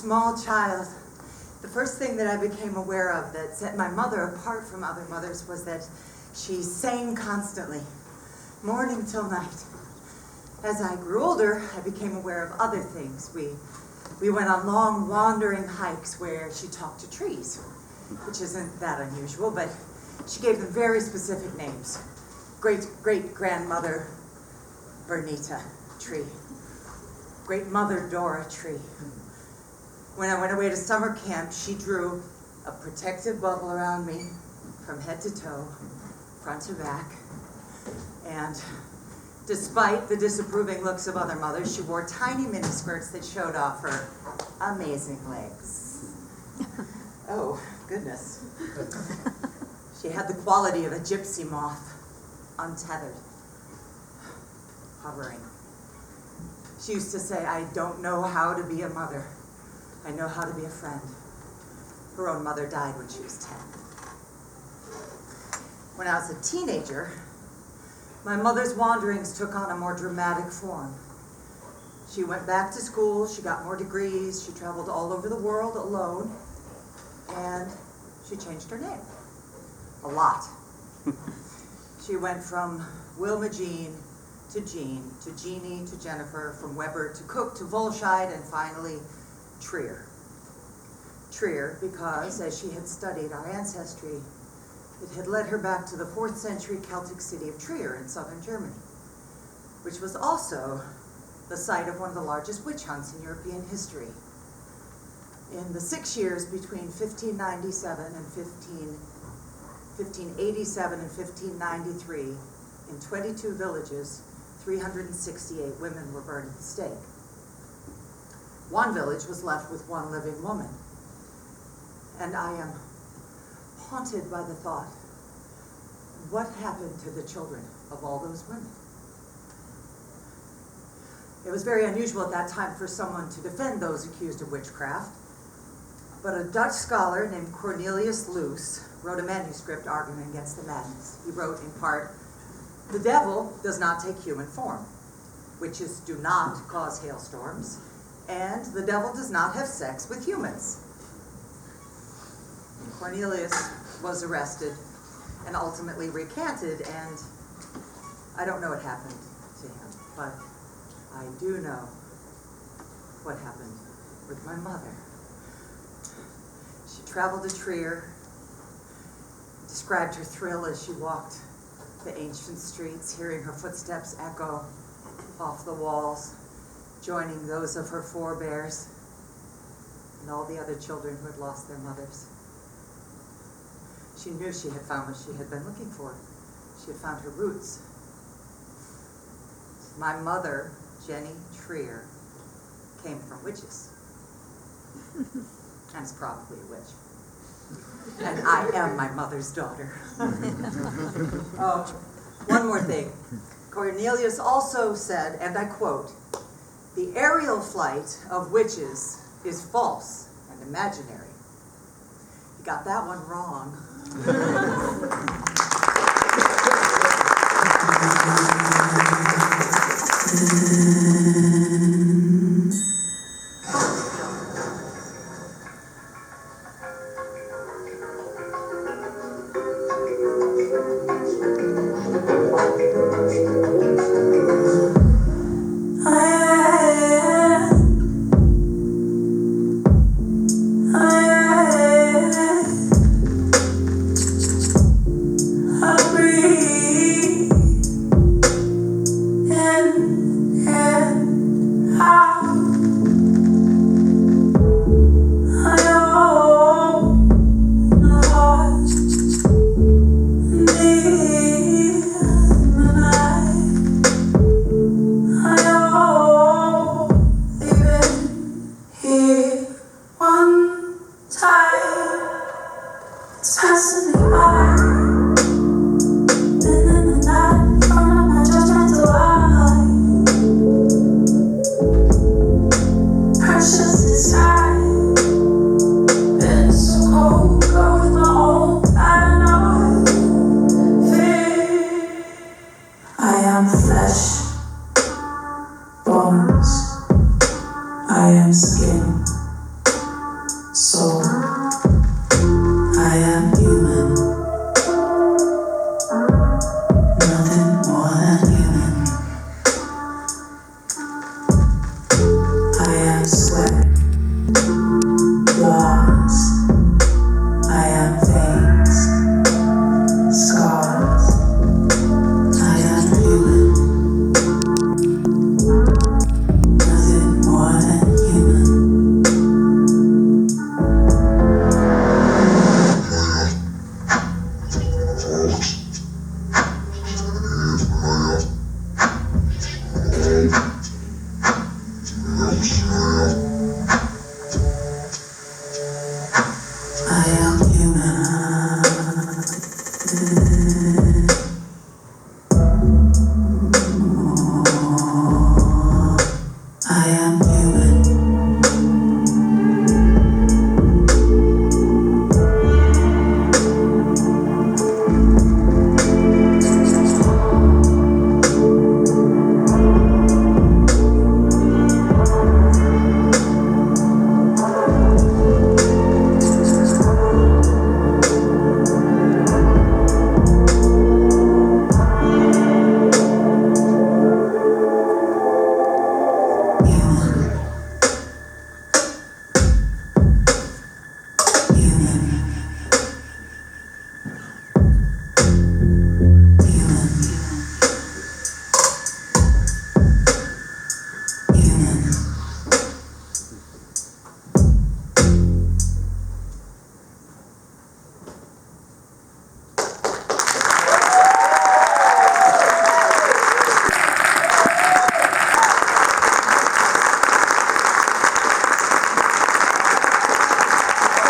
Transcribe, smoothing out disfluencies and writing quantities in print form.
small child, the first thing that I became aware of that set my mother apart from other mothers was that she sang constantly, morning till night. As I grew older, I became aware of other things. We went on long wandering hikes where she talked to trees, which isn't that unusual, but she gave them very specific names. Great-great-grandmother Bernita tree. Great-mother Dora tree. When I went away to summer camp, she drew a protective bubble around me from head to toe, front to back, and despite the disapproving looks of other mothers, she wore tiny miniskirts that showed off her amazing legs. Oh, goodness. She had the quality of a gypsy moth, untethered, hovering. She used to say, I don't know how to be a mother. I know how to be a friend. Her own mother died when she was 10. When I was a teenager, my mother's wanderings took on a more dramatic form. She went back to school, she got more degrees, she traveled all over the world alone, and she changed her name. A lot. She went from Wilma Jean to Jeannie to Jennifer, from Weber to Cook to Volscheid, and finally Trier. Trier because, as she had studied our ancestry, it had led her back to the 4th century Celtic city of Trier in southern Germany, which was also the site of one of the largest witch hunts in European history. In the 6 years between 1587 and 1587 and 1593, in 22 villages, 368 women were burned at the stake. One village was left with one living woman. And I am haunted by the thought, what happened to the children of all those women? It was very unusual at that time for someone to defend those accused of witchcraft, but a Dutch scholar named Cornelius Loos wrote a manuscript arguing against the madness. He wrote in part, the devil does not take human form. Witches do not cause hailstorms, and the devil does not have sex with humans. Cornelius was arrested and ultimately recanted, and I don't know what happened to him, but I do know what happened with my mother. She traveled to Trier, described her thrill as she walked the ancient streets, hearing her footsteps echo off the walls, joining those of her forebears and all the other children who had lost their mothers. She knew she had found what she had been looking for. She had found her roots. My mother, Jenny Trier, came from witches. And is probably a witch. And I am my mother's daughter. Oh, one more thing. Cornelius also said, and I quote, the aerial flight of witches is false and imaginary. You got that one wrong. I am skin. So